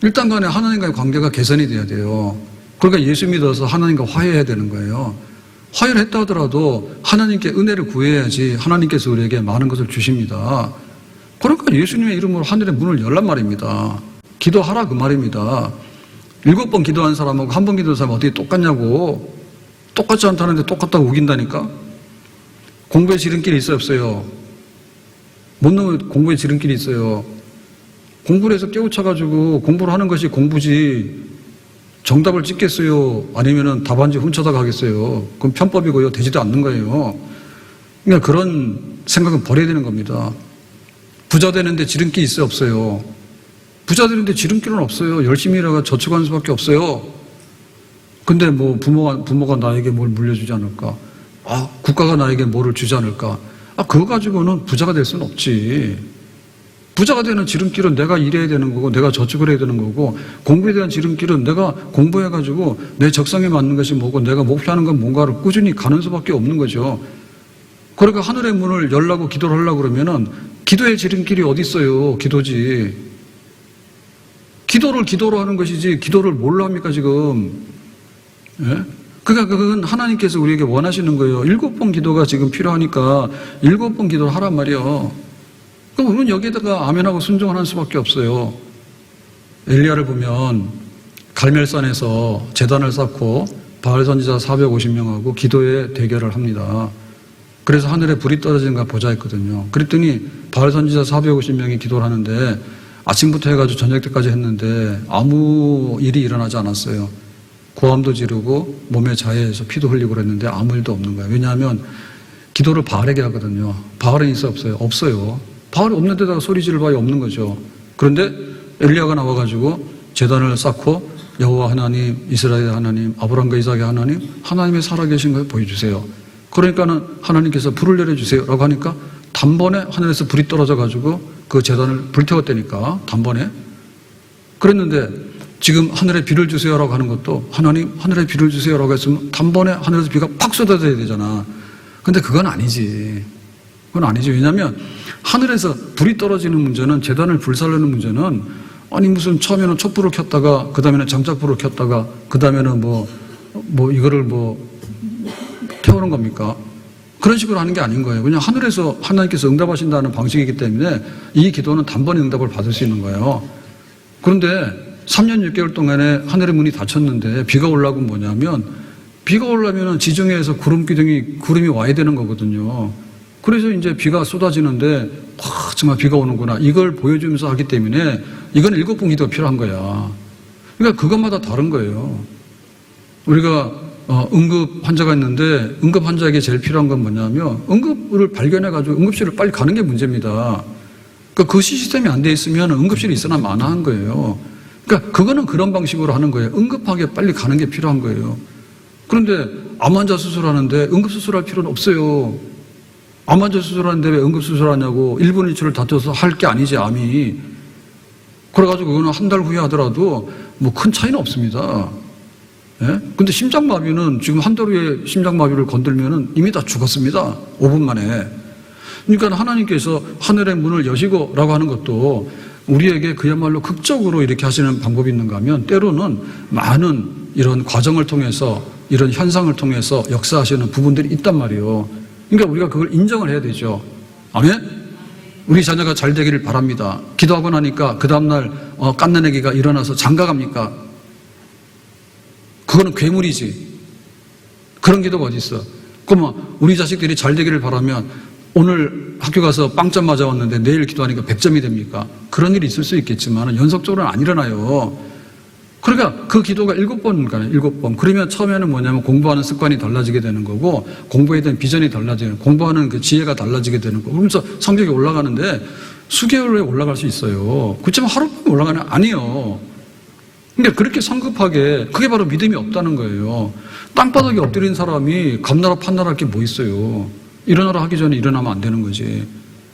일단 간에 하나님과의 관계가 개선이 돼야 돼요. 그러니까 예수 믿어서 하나님과 화해해야 되는 거예요. 화해를 했다 하더라도 하나님께 은혜를 구해야지 하나님께서 우리에게 많은 것을 주십니다. 그러니까 예수님의 이름으로 하늘의 문을 열란 말입니다. 기도하라 그 말입니다. 7번 기도한 사람하고 1번 기도한 사람 어떻게 똑같냐고. 똑같지 않다는데 똑같다고 우긴다니까. 공부에 지름길이 있어요 없어요? 못 넣으면 공부에 지름길이 있어요. 공부를 해서 깨우쳐가지고 공부를 하는 것이 공부지 정답을 찍겠어요? 아니면 답안지 훔쳐다 가겠어요? 그럼 편법이고요. 되지도 않는 거예요. 그러니까 그런 생각은 버려야 되는 겁니다. 부자 되는데 지름길이 있어요? 없어요? 부자 되는데 지름길은 없어요. 열심히 일하고 저축하는 수밖에 없어요. 근데 뭐 부모가 나에게 뭘 물려주지 않을까? 국가가 나에게 뭐를 주지 않을까? 그거 가지고는 부자가 될 수는 없지. 부자가 되는 지름길은 내가 일해야 되는 거고 내가 저축을 해야 되는 거고 공부에 대한 지름길은 내가 공부해가지고 내 적성에 맞는 것이 뭐고 내가 목표하는 건 뭔가를 꾸준히 가는 수밖에 없는 거죠. 그러니까 하늘의 문을 열라고 기도를 하려고 그러면은 기도의 지름길이 어디 있어요? 기도지. 기도를 기도로 하는 것이지 기도를 뭘로 합니까 지금? 예? 그러니까 그건 하나님께서 우리에게 원하시는 거예요. 7번 기도가 지금 필요하니까 7번 기도를 하란 말이에요. 그럼 우리는 여기에다가 아멘하고 순종을 할 수밖에 없어요. 엘리야를 보면 갈멜산에서 제단을 쌓고 바알 선지자 450명하고 기도의 대결을 합니다. 그래서 하늘에 불이 떨어지는가 보자 했거든요. 그랬더니 바알 선지자 450명이 기도를 하는데 아침부터 해가지고 저녁 때까지 했는데 아무 일이 일어나지 않았어요. 고함도 지르고 몸에 자해해서 피도 흘리고 그랬는데 아무 일도 없는 거예요. 왜냐하면 기도를 바알에게 하거든요. 바알은 있어 없어요? 없어요. 바알이 없는 데다가 소리 지를 바에 없는 거죠. 그런데 엘리야가 나와가지고 제단을 쌓고 여호와 하나님, 이스라엘 하나님, 아브라함과 이삭의 하나님, 하나님의 살아계신 걸 보여주세요. 그러니까는 하나님께서 불을 내려주세요 라고 하니까 단번에 하늘에서 불이 떨어져가지고 그 제단을 불태웠다니까, 단번에. 그랬는데 지금 하늘에 비를 주세요라고 하는 것도 하나님 하늘에 비를 주세요라고 했으면 단번에 하늘에서 비가 팍 쏟아져야 되잖아. 근데 그건 아니지. 그건 아니지. 왜냐하면 하늘에서 불이 떨어지는 문제는, 제단을 불살르는 문제는, 아니 무슨 처음에는 촛불을 켰다가 그 다음에는 장작불을 켰다가 그 다음에는 이거를 태우는 겁니까? 그런 식으로 하는 게 아닌 거예요. 그냥 하늘에서 하나님께서 응답하신다는 방식이기 때문에 이 기도는 단번에 응답을 받을 수 있는 거예요. 그런데 3년 6개월 동안에 하늘의 문이 닫혔는데 비가 올라오면 뭐냐면, 비가 올라오면 지중해에서 구름이 와야 되는 거거든요. 그래서 이제 비가 쏟아지는데, 정말 비가 오는구나, 이걸 보여주면서 하기 때문에 이건 7번 기도가 필요한 거야. 그러니까 그것마다 다른 거예요. 우리가 응급 환자가 있는데 응급 환자에게 제일 필요한 건 뭐냐면, 응급을 발견해가지고 응급실을 빨리 가는 게 문제입니다. 그러니까 그 시스템이 안 돼 있으면 응급실이 있으나 마나한 거예요. 그러니까 그거는 그런 방식으로 하는 거예요. 응급하게 빨리 가는 게 필요한 거예요. 그런데 암 환자 수술하는데 응급수술할 필요는 없어요. 암 환자 수술하는데 왜 응급수술하냐고 1분 1초를 다퉈서 할 게 아니지, 암이. 그래가지고 그거는 한 달 후에 하더라도 큰 차이는 없습니다. 예? 근데 심장마비는 지금 한 달 후에 심장마비를 건들면은 이미 다 죽었습니다. 5분 만에. 그러니까 하나님께서 하늘의 문을 여시고 라고 하는 것도 우리에게 그야말로 극적으로 이렇게 하시는 방법이 있는가 하면, 때로는 많은 이런 과정을 통해서, 이런 현상을 통해서 역사하시는 부분들이 있단 말이에요. 그러니까 우리가 그걸 인정을 해야 되죠. 아멘? 우리 자녀가 잘 되기를 바랍니다. 기도하고 나니까 그 다음날 깐난애기가 일어나서 장가갑니까? 그거는 괴물이지. 그런 기도가 어디 있어? 그러면 우리 자식들이 잘 되기를 바라면 오늘 학교 가서 빵점 맞아왔는데 내일 기도하니까 100점이 됩니까? 그런 일이 있을 수 있겠지만 연속적으로는 안 일어나요. 그러니까 그 기도가 7번 가요. 7번. 그러면 처음에는 뭐냐면 공부하는 습관이 달라지게 되는 거고, 공부에 대한 비전이 달라지는, 공부하는 그 지혜가 달라지게 되는 거고, 그러면서 성적이 올라가는데 수개월 후에 올라갈 수 있어요. 그렇지만 하룻밤에 올라가는 아니에요. 근데 그렇게 성급하게, 그게 바로 믿음이 없다는 거예요. 땅바닥에 엎드린 사람이 감나라 판나라 할 게 뭐 있어요. 일어나라 하기 전에 일어나면 안 되는 거지.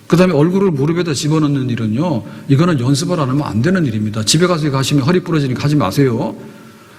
그 다음에 얼굴을 무릎에다 집어넣는 일은요, 이거는 연습을 안 하면 안 되는 일입니다. 집에 가서 가시면 허리 부러지니까 하지 마세요.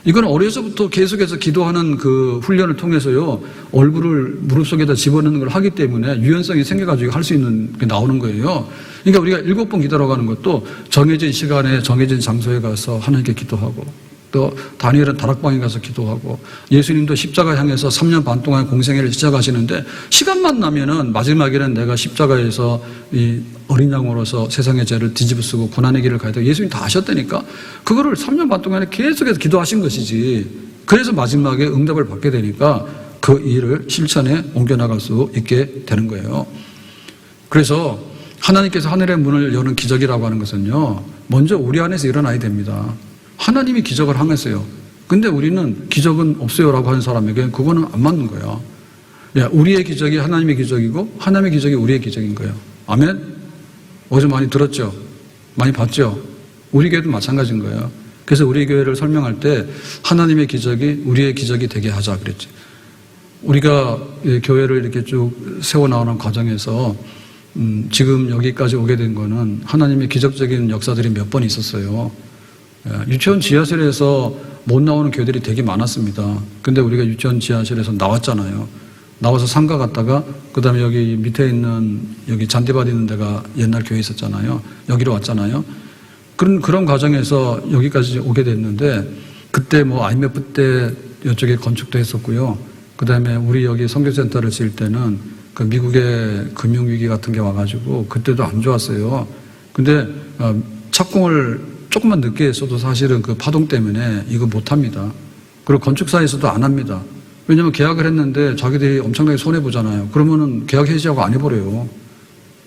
이건 어려서부터 계속해서 기도하는 그 훈련을 통해서요, 얼굴을 무릎 속에다 집어넣는 걸 하기 때문에 유연성이 생겨가지고 할 수 있는 게 나오는 거예요. 그러니까 우리가 7번 기도라고 하는 것도 정해진 시간에 정해진 장소에 가서 하나님께 기도하고, 또 다니엘은 다락방에 가서 기도하고, 예수님도 십자가 향해서 3년 반 동안 공생애를 시작하시는데, 시간만 나면은 마지막에는 내가 십자가에서 이 어린 양으로서 세상의 죄를 뒤집어쓰고 고난의 길을 가야 되고, 예수님 다 하셨다니까. 그거를 3년 반 동안에 계속해서 기도하신 것이지. 그래서 마지막에 응답을 받게 되니까 그 일을 실천에 옮겨나갈 수 있게 되는 거예요. 그래서 하나님께서 하늘의 문을 여는 기적이라고 하는 것은요, 먼저 우리 안에서 일어나야 됩니다. 하나님이 기적을 하겠어요. 근데 우리는 기적은 없어요라고 하는 사람에게 그거는 안 맞는 거예요. 우리의 기적이 하나님의 기적이고 하나님의 기적이 우리의 기적인 거예요. 아멘? 어제 많이 들었죠? 많이 봤죠? 우리 교회도 마찬가지인 거예요. 그래서 우리 교회를 설명할 때 하나님의 기적이 우리의 기적이 되게 하자 그랬지. 우리가 교회를 이렇게 쭉 세워나가는 과정에서 지금 여기까지 오게 된 거는 하나님의 기적적인 역사들이 몇 번 있었어요. 유치원 지하실에서 못 나오는 교회들이 되게 많았습니다. 근데 우리가 유치원 지하실에서 나왔잖아요. 나와서 상가 갔다가 그 다음에 여기 밑에 있는 여기 잔디밭 있는 데가 옛날 교회 있었잖아요. 여기로 왔잖아요. 그런 과정에서 여기까지 오게 됐는데, 그때 IMF 때 이쪽에 건축도 했었고요. 그 다음에 우리 여기 선교센터를 지을 때는 그 미국의 금융위기 같은 게 와가지고 그때도 안 좋았어요. 근데 착공을 조금만 늦게 했어도 사실은 그 파동 때문에 이거 못합니다. 그리고 건축사에서도 안 합니다. 왜냐면 계약을 했는데 자기들이 엄청나게 손해보잖아요. 그러면은 계약 해지하고 안 해버려요.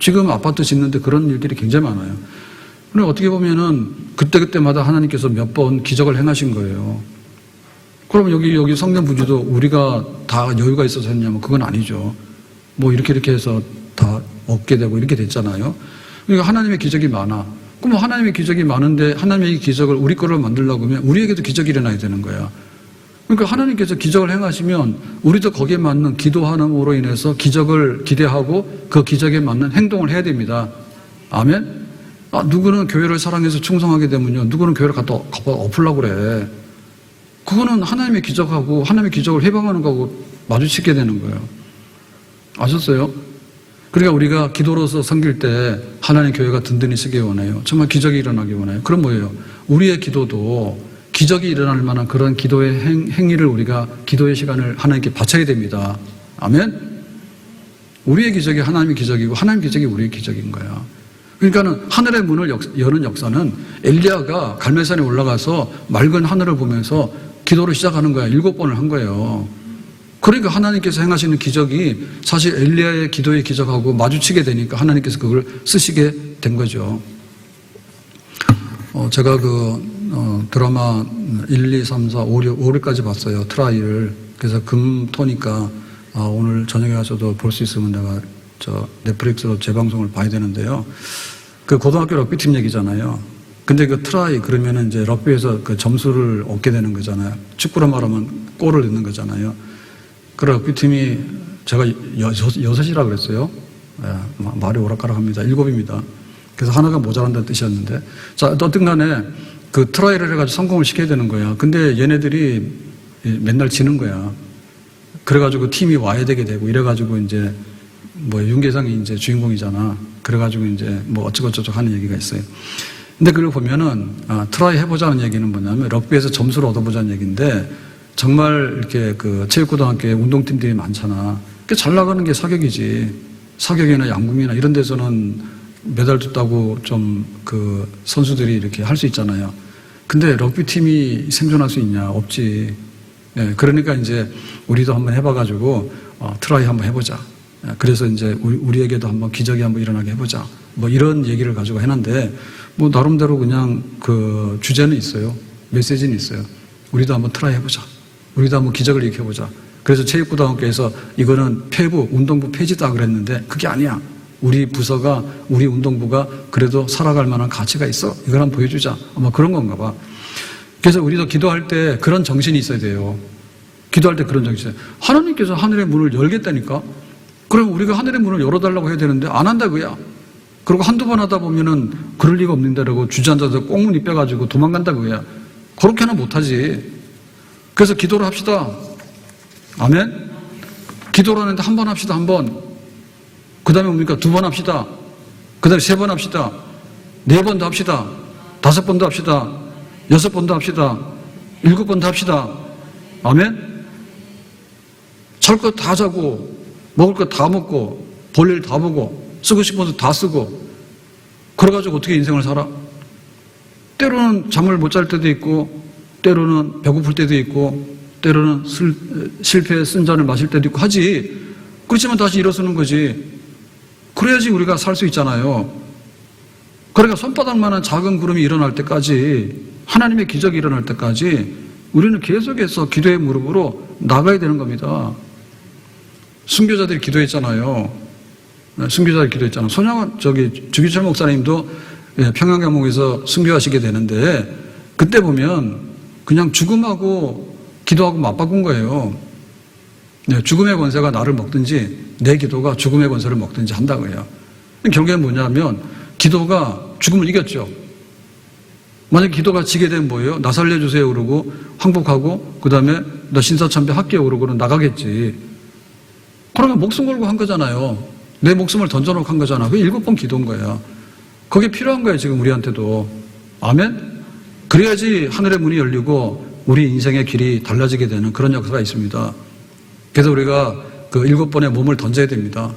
지금 아파트 짓는데 그런 일들이 굉장히 많아요. 그런데 어떻게 보면은 그때그때마다 하나님께서 몇 번 기적을 행하신 거예요. 그럼 여기 성경 부지도 우리가 다 여유가 있어서 했냐면 그건 아니죠. 뭐 이렇게 해서 다 얻게 되고 이렇게 됐잖아요. 그러니까 하나님의 기적이 많아. 그럼 하나님의 기적이 많은데 하나님의 이 기적을 우리 거를 만들려고 하면 우리에게도 기적이 일어나야 되는 거야. 그러니까 하나님께서 기적을 행하시면 우리도 거기에 맞는 기도함으로 인해서 기적을 기대하고 그 기적에 맞는 행동을 해야 됩니다. 아멘? 누구는 교회를 사랑해서 충성하게 되면요. 누구는 교회를 갖다 엎으려고 그래. 그거는 하나님의 기적하고 하나님의 기적을 해방하는 거하고 마주치게 되는 거예요. 아셨어요? 그러니까 우리가 기도로서 섬길 때 하나님 교회가 든든히 쓰기 원해요. 정말 기적이 일어나기 원해요. 그럼 뭐예요? 우리의 기도도 기적이 일어날 만한 그런 기도의 행위를 우리가 기도의 시간을 하나님께 바쳐야 됩니다. 아멘? 우리의 기적이 하나님의 기적이고 하나님의 기적이 우리의 기적인 거야. 그러니까는 하늘의 문을 여는 역사는 엘리야가 갈멜산에 올라가서 맑은 하늘을 보면서 기도를 시작하는 거야. 7번을 한 거예요. 그러니까 하나님께서 행하시는 기적이 사실 엘리야의 기도의 기적하고 마주치게 되니까 하나님께서 그걸 쓰시게 된 거죠. 제가 드라마 1, 2, 3, 4, 5, 6, 5회까지 봤어요. 트라이를. 그래서 금토니까 오늘 저녁에 가서도 볼 수 있으면 내가 넷플릭스로 재방송을 봐야 되는데요. 그 고등학교 럭비팀 얘기잖아요. 근데 그 트라이 그러면은 이제 럭비에서 그 점수를 얻게 되는 거잖아요. 축구로 말하면 골을 넣는 거잖아요. 그 럭비팀이 제가 6이라 그랬어요. 말이 오락가락합니다. 7입니다. 그래서 하나가 모자란다는 뜻이었는데, 자, 어떤 간에 그 트라이를 해가지고 성공을 시켜야 되는 거야. 근데 얘네들이 맨날 지는 거야. 그래가지고 팀이 와야 되게 되고, 이래가지고 이제 뭐 윤계상이 이제 주인공이잖아. 그래가지고 이제 뭐 어쩌고저쩌고 하는 얘기가 있어요. 근데 그걸 보면은, 트라이 해보자는 얘기는 뭐냐면, 럭비에서 점수를 얻어보자는 얘기인데, 정말 이렇게 그 체육고등학교에 운동팀들이 많잖아. 잘 나가는 게 사격이지. 사격이나 양궁이나 이런 데서는 메달 줬다고 좀 그 선수들이 이렇게 할 수 있잖아요. 근데 럭비팀이 생존할 수 있냐? 없지. 네, 그러니까 이제 우리도 한번 해봐가지고, 트라이 한번 해보자. 그래서 이제 우리에게도 한번 기적이 한번 일어나게 해보자. 뭐 이런 얘기를 가지고 해놨는데, 뭐 나름대로 그냥 그 주제는 있어요. 메시지는 있어요. 우리도 한번 트라이 해보자. 우리도 한번 기적을 일으켜보자. 그래서 체육고등학교에서 이거는 폐부, 운동부 폐지다 그랬는데 그게 아니야. 우리 부서가, 우리 운동부가 그래도 살아갈 만한 가치가 있어. 이걸 한번 보여주자. 아마 그런 건가 봐. 그래서 우리도 기도할 때 그런 정신이 있어야 돼요. 기도할 때 그런 정신이 있어요. 하나님께서 하늘의 문을 열겠다니까? 그럼 우리가 하늘의 문을 열어달라고 해야 되는데 안 한다 그야. 그리고 한두 번 하다 보면은 그럴 리가 없는데라고 주저앉아서 꽁무니 빼가지고 도망간다 그야. 그렇게는 못하지. 그래서 기도를 합시다. 아멘? 기도를 하는데 한 번 합시다. 한 번. 그 다음에 뭡니까? 2번 합시다. 그 다음에 3번 합시다. 4번도 합시다. 5번도 합시다. 6번도 합시다. 7번도 합시다. 아멘? 잘 것 다 자고, 먹을 것 다 먹고, 볼 일 다 보고, 쓰고 싶은 것도 다 쓰고, 그래가지고 어떻게 인생을 살아? 때로는 잠을 못 잘 때도 있고, 때로는 배고플 때도 있고, 때로는 실패에 쓴 잔을 마실 때도 있고 하지. 그렇지만 다시 일어서는 거지. 그래야지 우리가 살 수 있잖아요. 그러니까 손바닥만한 작은 구름이 일어날 때까지, 하나님의 기적이 일어날 때까지 우리는 계속해서 기도의 무릎으로 나가야 되는 겁니다. 순교자들이 기도했잖아요. 순교자들이 기도했잖아요. 주기철 목사님도 평양감옥에서 순교하시게 되는데, 그때 보면 그냥 죽음하고 기도하고 맞바꾼 거예요. 죽음의 권세가 나를 먹든지 내 기도가 죽음의 권세를 먹든지 한다고요. 결국엔 뭐냐면 기도가 죽음을 이겼죠. 만약에 기도가 지게 되면 뭐예요? 나 살려주세요 그러고 항복하고 그 다음에 너 신사참배 할게요 그러고는 나가겠지. 그러면 목숨 걸고 한 거잖아요. 내 목숨을 던져놓고 한 거잖아. 그게 7번 기도인 거야. 그게 필요한 거예요 지금 우리한테도. 아멘? 그래야지 하늘의 문이 열리고 우리 인생의 길이 달라지게 되는 그런 역사가 있습니다. 그래서 우리가 그 7번의 몸을 던져야 됩니다.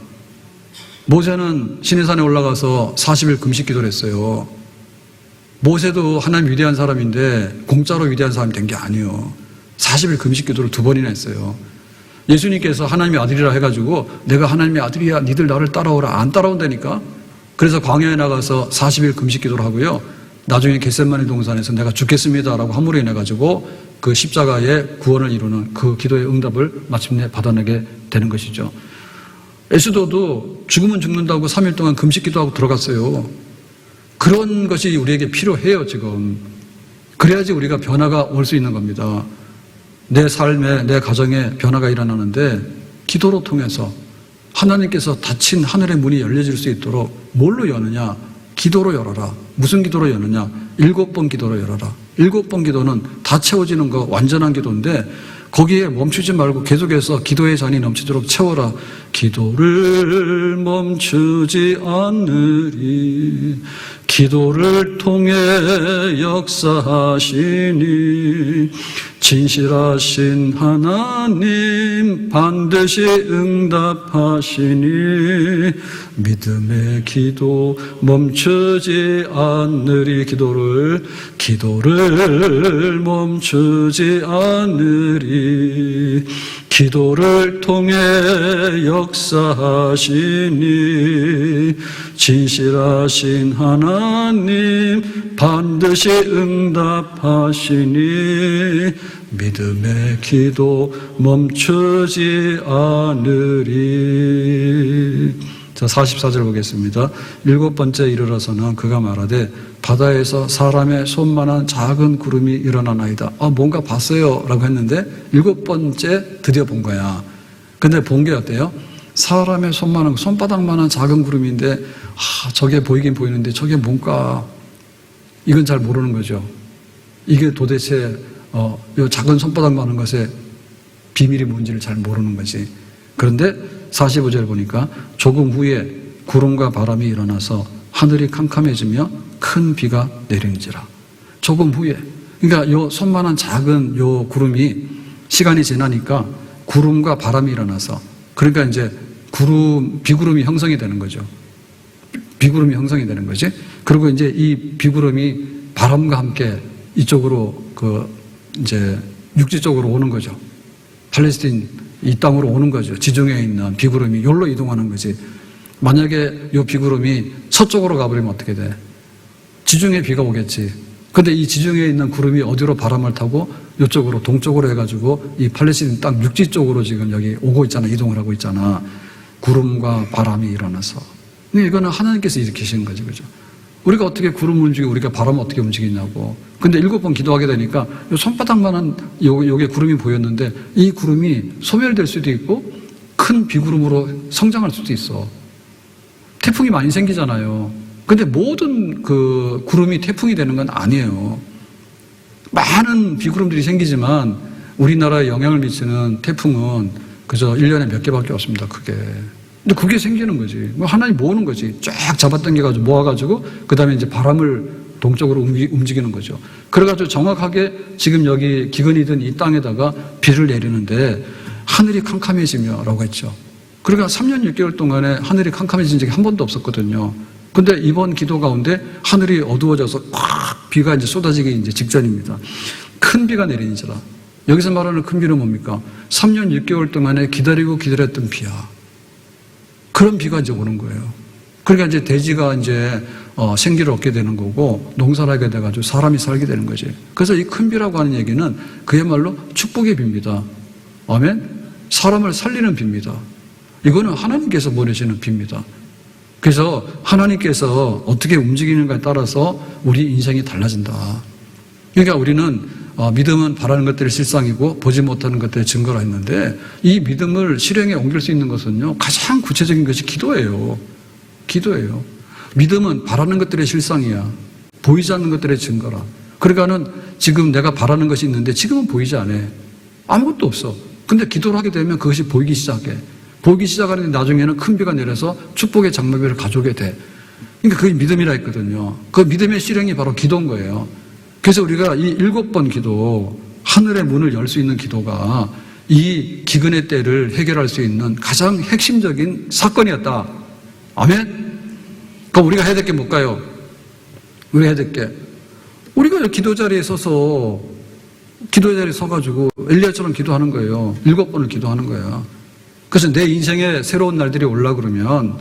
모세는 시내산에 올라가서 40일 금식 기도를 했어요. 모세도 하나님 위대한 사람인데 공짜로 위대한 사람이 된 게 아니에요. 40일 금식 기도를 2번이나 했어요. 예수님께서 하나님의 아들이라 해가지고 내가 하나님의 아들이야 니들 나를 따라오라 안 따라온다니까. 그래서 광야에 나가서 40일 금식 기도를 하고요. 나중에 겟세마네 동산에서 내가 죽겠습니다라고 함으로 인해가지고 그 십자가의 구원을 이루는 그 기도의 응답을 마침내 받아내게 되는 것이죠. 에스더도 죽으면 죽는다고 3일 동안 금식 기도하고 들어갔어요. 그런 것이 우리에게 필요해요, 지금. 그래야지 우리가 변화가 올 수 있는 겁니다. 내 삶에, 내 가정에 변화가 일어나는데 기도로 통해서 하나님께서 닫힌 하늘의 문이 열려질 수 있도록 뭘로 여느냐? 기도로 열어라. 무슨 기도로 여느냐? 7번 기도로 열어라. 7번 기도는 다 채워지는 거 완전한 기도인데 거기에 멈추지 말고 계속해서 기도의 잔이 넘치도록 채워라. 기도를 멈추지 않으리. 기도를 통해 역사하시니 진실하신 하나님 반드시 응답하시니 믿음의 기도 멈추지 않으리. 기도를 멈추지 않으리. 기도를 통해 역사하시니 진실하신 하나님 반드시 응답하시니 믿음의 기도 멈추지 않으리. 자, 44절 보겠습니다. 7번째 이르러서는 그가 말하되 바다에서 사람의 손만한 작은 구름이 일어나나이다. 뭔가 봤어요 라고 했는데 7번째 드디어 본 거야. 근데 본 게 어때요? 사람의 손만한, 손바닥만한 작은 구름인데 저게 보이긴 보이는데 저게 뭔가 이건 잘 모르는 거죠. 이게 도대체 이 작은 손바닥만한 것의 비밀이 뭔지를 잘 모르는 거지. 그런데 45절 보니까 조금 후에 구름과 바람이 일어나서 하늘이 캄캄해지며 큰 비가 내리는지라. 조금 후에. 그러니까 요 손만한 작은 요 구름이 시간이 지나니까 구름과 바람이 일어나서 그러니까 이제 비구름이 형성이 되는 거죠. 비구름이 형성이 되는 거지. 그리고 이제 이 비구름이 바람과 함께 이쪽으로 이제 육지 쪽으로 오는 거죠. 팔레스틴 이 땅으로 오는 거죠. 지중해에 있는 비구름이 여기로 이동하는 거지. 만약에 이 비구름이 서쪽으로 가버리면 어떻게 돼? 지중해 비가 오겠지. 근데 이 지중해에 있는 구름이 어디로 바람을 타고 이쪽으로 동쪽으로 해가지고 이 팔레스틴 땅 육지 쪽으로 지금 여기 오고 있잖아. 이동을 하고 있잖아. 구름과 바람이 일어나서. 근데 이거는 하나님께서 일으키시는 거죠. 그죠? 우리가 어떻게 구름을 움직이고 우리가 바람을 어떻게 움직이냐고. 근데 7번 기도하게 되니까 요 손바닥만한 요게 구름이 보였는데 이 구름이 소멸될 수도 있고 큰 비구름으로 성장할 수도 있어. 태풍이 많이 생기잖아요. 근데 모든 그 구름이 태풍이 되는 건 아니에요. 많은 비구름들이 생기지만 우리나라에 영향을 미치는 태풍은 그저 1년에 몇 개밖에 없습니다. 그게. 근데 그게 생기는 거지. 하나님 모으는 거지. 쫙 잡아당겨가지고 모아가지고 그 다음에 이제 바람을 동쪽으로 움직이는 거죠. 그래가지고 정확하게 지금 여기 기근이 든 이 땅에다가 비를 내리는데 하늘이 캄캄해지며 라고 했죠. 그러니까 3년 6개월 동안에 하늘이 캄캄해진 적이 한 번도 없었거든요. 근데 이번 기도 가운데 하늘이 어두워져서 콱 비가 이제 쏟아지기 이제 직전입니다. 큰 비가 내리는지라. 여기서 말하는 큰 비는 뭡니까? 3년 6개월 동안에 기다렸던 비야. 그런 비가 이제 오는 거예요. 그러니까 이제 대지가 이제 생기를 얻게 되는 거고 농사를 하게 돼가지고 사람이 살게 되는 거지. 그래서 이 큰 비라고 하는 얘기는 그야말로 축복의 비입니다. 아멘? 사람을 살리는 비입니다. 이거는 하나님께서 보내시는 비입니다. 그래서 하나님께서 어떻게 움직이는가에 따라서 우리 인생이 달라진다. 그러니까 우리는 믿음은 바라는 것들의 실상이고 보지 못하는 것들의 증거라 했는데 이 믿음을 실행에 옮길 수 있는 것은요 가장 구체적인 것이 기도예요. 기도예요. 믿음은 바라는 것들의 실상이야. 보이지 않는 것들의 증거라. 그러니까는 지금 내가 바라는 것이 있는데 지금은 보이지 않아. 아무것도 없어. 근데 기도를 하게 되면 그것이 보이기 시작해. 보이기 시작하는데 나중에는 큰 비가 내려서 축복의 장막비를 가져오게 돼. 그러니까 그게 믿음이라 했거든요. 그 믿음의 실행이 바로 기도인 거예요. 그래서 우리가 이 7번 기도, 하늘의 문을 열 수 있는 기도가 이 기근의 때를 해결할 수 있는 가장 핵심적인 사건이었다. 아멘? 그럼 우리가 해야 될 게 뭘까요? 우리가 해야 될 게 우리가 기도 자리에 서서 서가지고 엘리야처럼 기도하는 거예요. 7번을 기도하는 거예요. 그래서 내 인생에 새로운 날들이 올라 그러면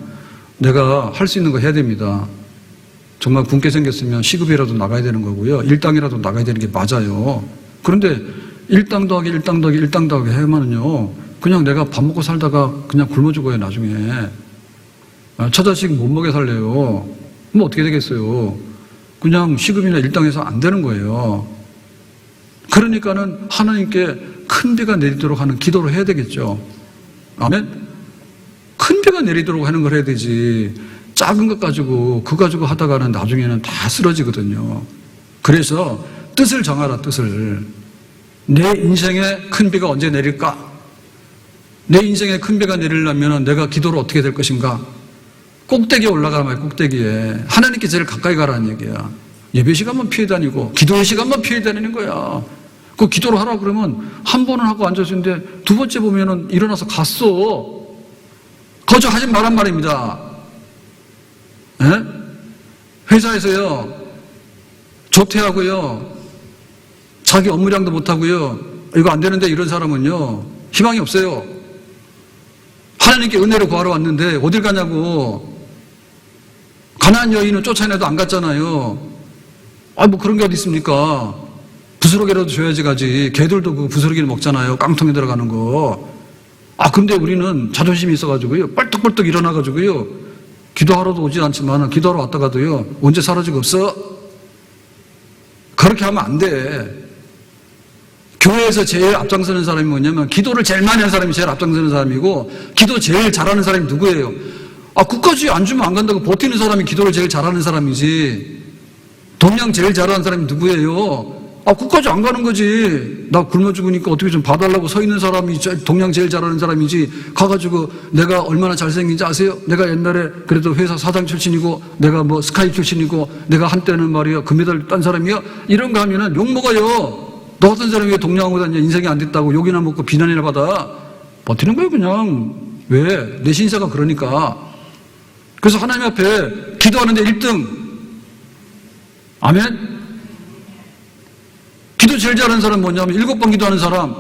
내가 할 수 있는 거 해야 됩니다. 정말 굶게 생겼으면 시급이라도 나가야 되는 거고요. 일당이라도 나가야 되는 게 맞아요. 그런데 일당 더하기 하면은요, 그냥 내가 밥 먹고 살다가 그냥 굶어 죽어요, 나중에. 처자식 못 먹여 살래요. 그럼 어떻게 되겠어요? 그냥 시급이나 일당해서 안 되는 거예요. 그러니까는 하나님께 큰 비가 내리도록 하는 기도를 해야 되겠죠. 아멘? 큰 비가 내리도록 하는 걸 해야 되지. 작은 것 가지고, 그거 가지고 하다가는 나중에는 다 쓰러지거든요. 그래서 뜻을 정하라, 뜻을. 내 인생에 큰 비가 언제 내릴까? 내 인생에 큰 비가 내리려면 내가 기도를 어떻게 될 것인가? 꼭대기에 올라가라 말이야, 꼭대기에. 하나님께 제일 가까이 가라는 얘기야. 예배 시간만 피해 다니고, 기도의 시간만 피해 다니는 거야. 그 기도를 하라 그러면 한 번은 하고 앉았는데 두 번째 보면은 일어나서 갔어. 거저 하지 말란 말입니다. 예? 회사에서요, 조퇴하고요, 자기 업무량도 못하고요, 이거 안 되는데 이런 사람은요, 희망이 없어요. 하나님께 은혜를 구하러 왔는데 어딜 가냐고. 가나안 여인은 쫓아내도 안 갔잖아요. 뭐 그런 게 어디 있습니까? 부스러기라도 줘야지 가지. 개들도 그 부스러기를 먹잖아요. 깡통에 들어가는 거. 근데 우리는 자존심이 있어가지고요, 뻘떡뻘떡 일어나가지고요, 기도하러도 오지 않지만 기도하러 왔다가도요, 언제 사라지고 없어? 그렇게 하면 안 돼. 교회에서 제일 앞장서는 사람이 뭐냐면, 기도를 제일 많이 하는 사람이 제일 앞장서는 사람이고, 기도 제일 잘하는 사람이 누구예요? 끝까지 안 주면 안 간다고 버티는 사람이 기도를 제일 잘하는 사람이지. 동양 제일 잘하는 사람이 누구예요? 끝까지 안 가는 거지. 나 굶어 죽으니까 어떻게 좀 봐달라고 서 있는 사람이 동양 제일 잘하는 사람이지. 가가지고 내가 얼마나 잘생긴지 아세요? 내가 옛날에 그래도 회사 사장 출신이고, 내가 뭐 스카이 출신이고, 내가 한때는 말이야 금메달 딴 사람이야. 이런 거 하면은 욕 먹어요. 너 같은 사람이 왜 동양하고 다녀? 인생이 안 됐다고 욕이나 먹고 비난이나 받아. 버티는 거예요, 그냥. 왜? 내 신세가 그러니까. 그래서 하나님 앞에 기도하는데 1등. 아멘? 기도 제일 잘하는 사람은 뭐냐면 7번 기도하는 사람.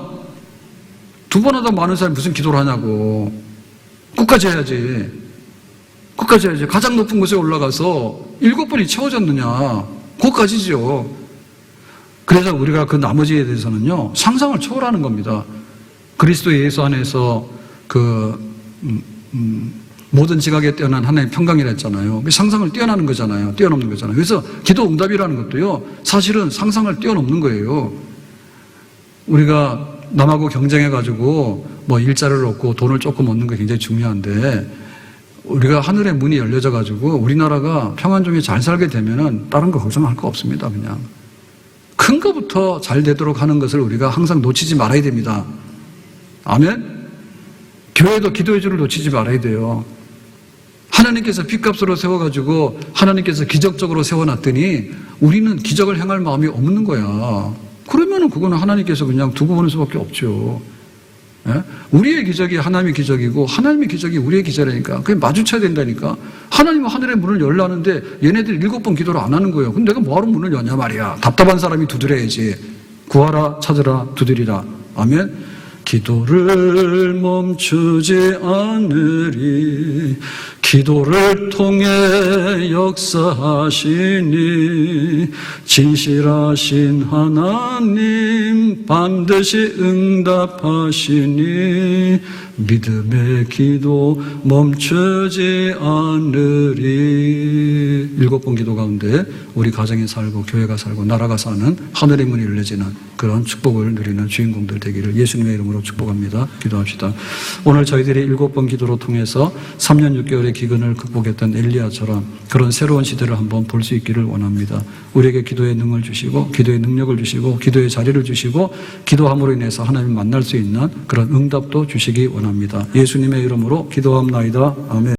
2번 하다 많은 사람이 무슨 기도를 하냐고. 끝까지 해야지. 끝까지 해야지. 가장 높은 곳에 올라가서 7번이 채워졌느냐. 그것까지죠. 그래서 우리가 그 나머지에 대해서는요, 상상을 초월하는 겁니다. 그리스도 예수 안에서 모든 지각에 뛰어난 하나님의 평강이라 했잖아요. 상상을 뛰어나는 거잖아요. 뛰어넘는 거잖아요. 그래서 기도 응답이라는 것도요, 사실은 상상을 뛰어넘는 거예요. 우리가 남하고 경쟁해가지고 뭐 일자리를 얻고 돈을 조금 얻는 게 굉장히 중요한데, 우리가 하늘의 문이 열려져가지고 우리나라가 평안 중에 잘 살게 되면은 다른 거 걱정할 거 없습니다. 그냥. 큰 거부터 잘 되도록 하는 것을 우리가 항상 놓치지 말아야 됩니다. 아멘? 교회도 기도의 줄을 놓치지 말아야 돼요. 하나님께서 핏값으로 세워가지고 하나님께서 기적적으로 세워놨더니 우리는 기적을 행할 마음이 없는 거야. 그러면은 그거는 하나님께서 그냥 두고 보는 수밖에 없죠. 예? 우리의 기적이 하나님의 기적이고 하나님의 기적이 우리의 기적이니까 그게 마주쳐야 된다니까. 하나님은 하늘의 문을 열라는데 얘네들이 7번 기도를 안 하는 거예요. 그럼 내가 뭐하러 문을 여냐 말이야. 답답한 사람이 두드려야지. 구하라, 찾으라, 두드리라. 아멘. 기도를 멈추지 않으리. 기도를 통해 역사하시니 진실하신 하나님 반드시 응답하시니 믿음의 기도 멈추지 않으리. 7번 기도 가운데 우리 가정이 살고 교회가 살고 나라가 사는 하늘의 문이 열려지는 그런 축복을 누리는 주인공들 되기를 예수님의 이름으로 축복합니다. 기도합시다. 오늘 저희들이 7번 기도로 통해서 3년 6개월의 기근을 극복했던 엘리야처럼 그런 새로운 시대를 한번 볼 수 있기를 원합니다. 우리에게 기도의 능을 주시고 기도의 능력을 주시고 기도의 자리를 주시고 기도함으로 인해서 하나님을 만날 수 있는 그런 응답도 주시기 원합니다. 예수님의 이름으로 기도합나이다. 아멘.